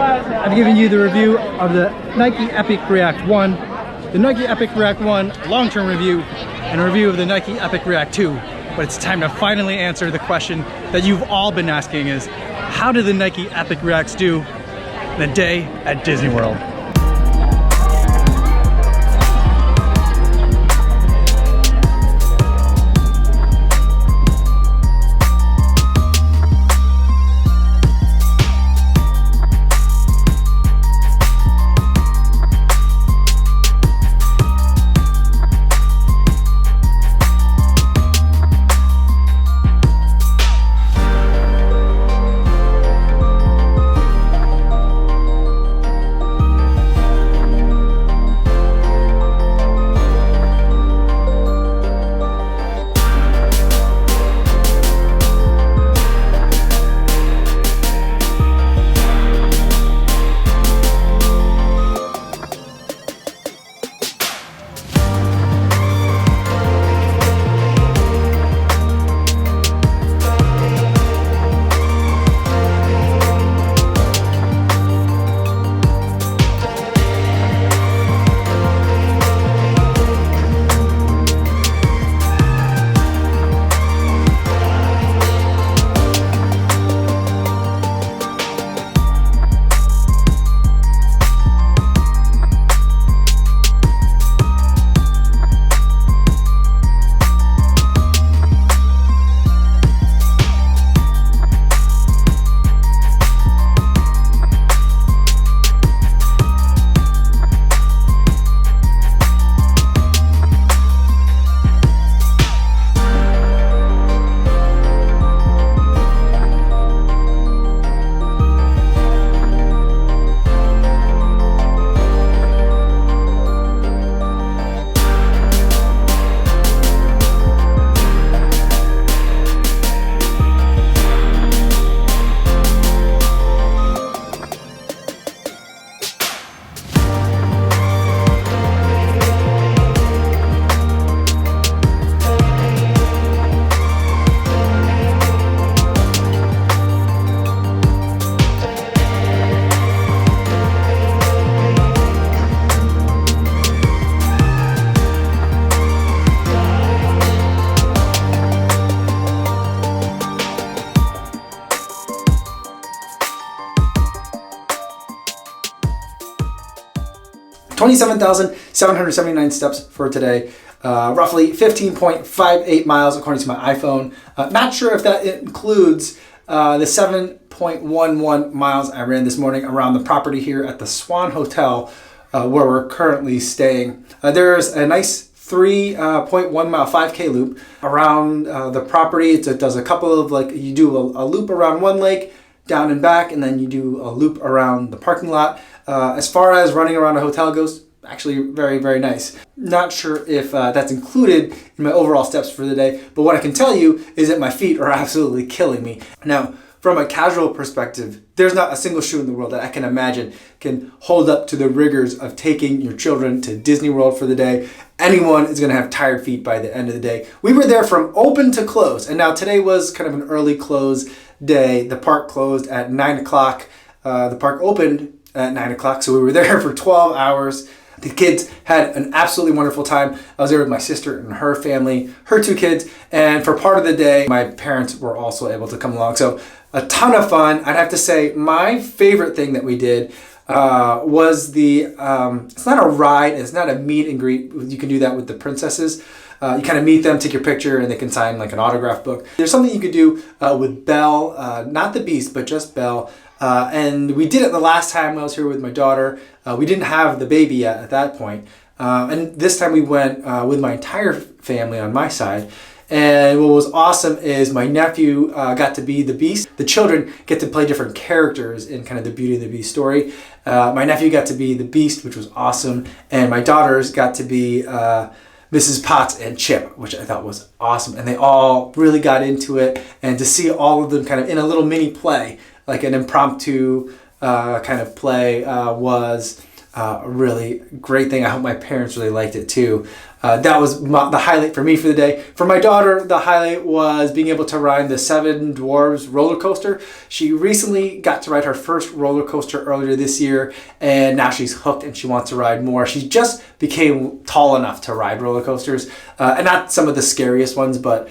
I've given you the review of the Nike Epic React 1, the Nike Epic React 1 long-term review, and a review of the Nike Epic React 2. But it's time to finally answer the question that you've all been asking is, how did the Nike Epic Reacts do the day at Disney World? $27,779 steps for today, roughly 15.58 miles according to my iPhone. Not sure if that includes the 7.11 miles I ran this morning around the property here at the Swan Hotel where we're currently staying. There's a nice 3.1 mile 5K loop around the property. It does a couple of, like, you do a loop around one lake, down and back, and then you do a loop around the parking lot. As far as running around a hotel goes, actually very, very nice. Not sure if that's included in my overall steps for the day, but what I can tell you is that my feet are absolutely killing me. Now, from a casual perspective, there's not a single shoe in the world that I can imagine can hold up to the rigors of taking your children to Disney World for the day. Anyone is gonna have tired feet by the end of the day. We were there from open to close, and now today was kind of an early close day. The park closed at 9 o'clock. The park opened at 9 o'clock, so we were there for 12 hours. The kids had an absolutely wonderful time. I was there with my sister and her family, her two kids, and for part of the day, my parents were also able to come along. So a ton of fun. I'd have to say my favorite thing that we did was it's not a ride, it's not a meet and greet. You can do that with the princesses. You kind of meet them, take your picture, and they can sign like an autograph book. There's something you could do with Belle, not the Beast, but just Belle. And we did it the last time I was here with my daughter. We didn't have the baby yet at that point. And this time we went with my entire family on my side. And what was awesome is my nephew got to be the Beast. The children get to play different characters in kind of the Beauty and the Beast story. My nephew got to be the Beast, which was awesome. And my daughters got to be Mrs. Potts and Chip, which I thought was awesome. And they all really got into it. And to see all of them kind of in a little mini play, like an impromptu kind of play, was a really great thing. I hope my parents really liked it too. That was the highlight for me for the day. For my daughter, the highlight was being able to ride the Seven Dwarves roller coaster. She recently got to ride her first roller coaster earlier this year, and now she's hooked and she wants to ride more. She just became tall enough to ride roller coasters, and not some of the scariest ones, but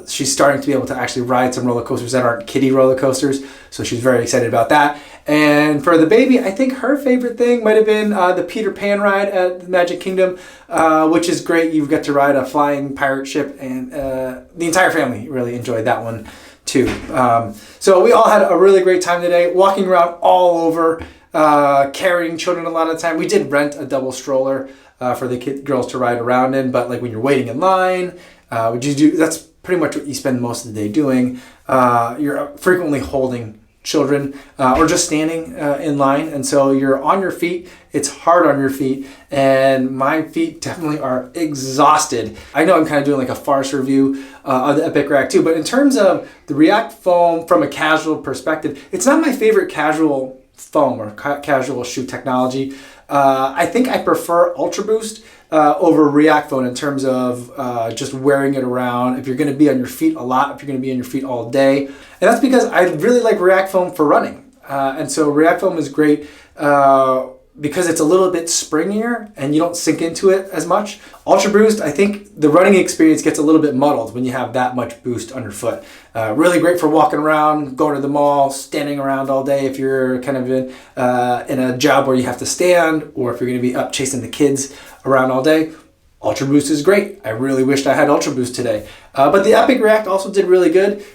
she's starting to be able to actually ride some roller coasters that aren't kiddie roller coasters, so she's very excited about that. And for the baby, I think her favorite thing might have been the Peter Pan ride at the Magic Kingdom, which is great. You get to ride a flying pirate ship, and the entire family really enjoyed that one too. So we all had a really great time today, walking around all over, carrying children a lot of the time. We did rent a double stroller for the girls to ride around in, but like when you're waiting in line, that's pretty much what you spend most of the day doing. You're frequently holding children or just standing in line, and so you're on your feet. It's hard on your feet, and my feet definitely are exhausted. I know I'm kind of doing like a farce review of the Epic React 2, but in terms of the React foam from a casual perspective, it's not my favorite casual foam or casual shoe technology. I think I prefer Ultra Boost over React foam in terms of just wearing it around. If you're going to be on your feet a lot, if you're going to be on your feet all day. And that's because I really like React foam for running. And so React foam is great because it's a little bit springier and you don't sink into it as much. Ultra Boost, I think the running experience gets a little bit muddled when you have that much boost underfoot. Really great for walking around, going to the mall, standing around all day if you're kind of in a job where you have to stand, or if you're going to be up chasing the kids around all day. Ultra Boost is great. I really wished I had Ultra Boost today. But the Epic React also did really good.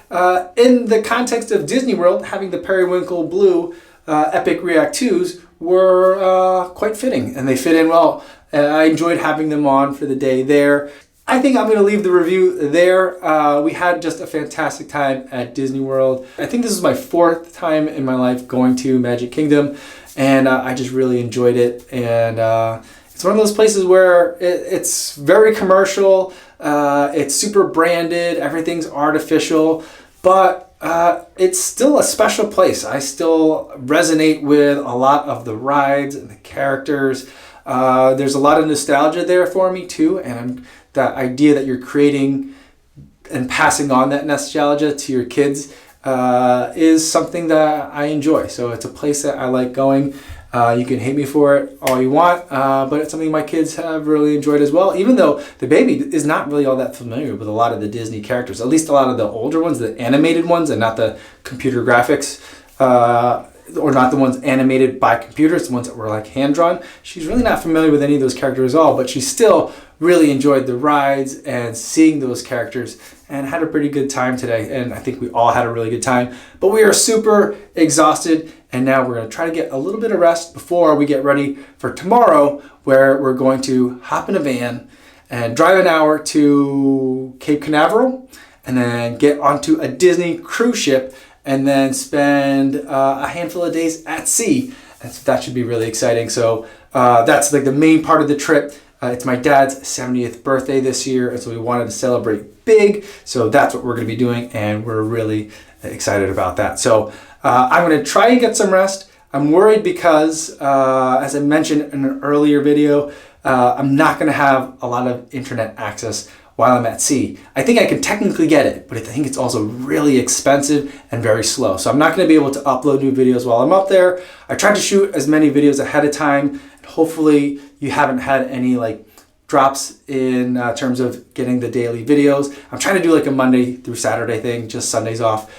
In the context of Disney World, having the Periwinkle Blue Epic React 2s were quite fitting, and they fit in well. I enjoyed having them on for the day there. I think I'm going to leave the review there. We had just a fantastic time at Disney World. I think this is my 4th time in my life going to Magic Kingdom, and I just really enjoyed it. And it's one of those places where it's very commercial, it's super branded, everything's artificial, but it's still a special place. I still resonate with a lot of the rides and the characters. There's a lot of nostalgia there for me too, and that idea that you're creating and passing on that nostalgia to your kids is something that I enjoy. So it's a place that I like going. You can hate me for it all you want, but it's something my kids have really enjoyed as well, even though the baby is not really all that familiar with a lot of the Disney characters, at least a lot of the older ones, the animated ones, and not the computer graphics, or not the ones animated by computers, the ones that were like hand-drawn. She's really not familiar with any of those characters at all, but she still really enjoyed the rides and seeing those characters, and had a pretty good time today. And I think we all had a really good time, but we are super exhausted, and now we're going to try to get a little bit of rest before we get ready for tomorrow, where we're going to hop in a van and drive an hour to Cape Canaveral, and then get onto a Disney cruise ship, and then spend a handful of days at sea. And so that should be really exciting. So that's like the main part of the trip. It's my dad's 70th birthday this year, and so we wanted to celebrate big. So that's what we're going to be doing, and we're really excited about that. So I'm going to try and get some rest. I'm worried because, as I mentioned in an earlier video, I'm not going to have a lot of internet access while I'm at sea. I think I can technically get it, but I think it's also really expensive and very slow. So I'm not going to be able to upload new videos while I'm up there. I tried to shoot as many videos ahead of time. Hopefully you haven't had any like drops in terms of getting the daily videos. I'm trying to do like a Monday through Saturday thing, just Sundays off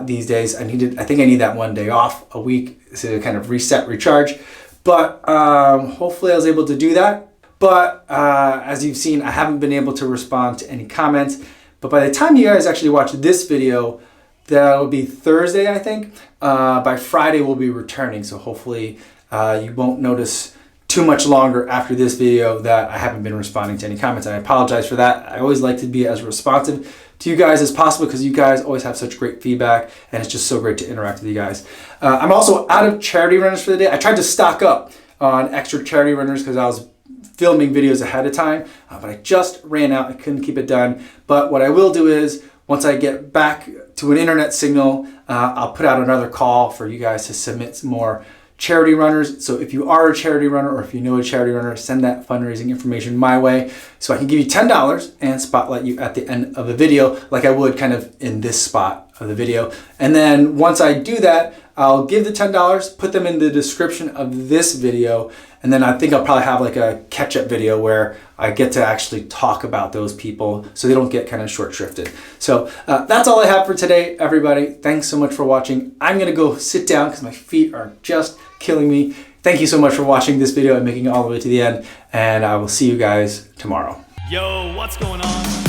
these days. I think I need that one day off a week to kind of reset, recharge. But hopefully I was able to do that. But as you've seen, I haven't been able to respond to any comments. But by the time you guys actually watch this video, that will be Thursday, I think. By Friday, we'll be returning. So hopefully you won't notice too much longer after this video that I haven't been responding to any comments. And I apologize for that. I always like to be as responsive to you guys as possible, because you guys always have such great feedback, and it's just so great to interact with you guys. I'm also out of charity runners for the day. I tried to stock up on extra charity runners because I was filming videos ahead of time, but I just ran out. I couldn't keep it done. But what I will do is, once I get back to an internet signal, I'll put out another call for you guys to submit some more charity runners. So if you are a charity runner or if you know a charity runner, send that fundraising information my way so I can give you $10 and spotlight you at the end of the video like I would kind of in this spot of the video. And then once I do that, I'll give the $10, put them in the description of this video, and then I think I'll probably have like a catch-up video where I get to actually talk about those people so they don't get kind of short-shrifted. So that's all I have for today, everybody. Thanks so much for watching. I'm gonna go sit down because my feet are just killing me. Thank you so much for watching this video and making it all the way to the end, and I will see you guys tomorrow. Yo, what's going on?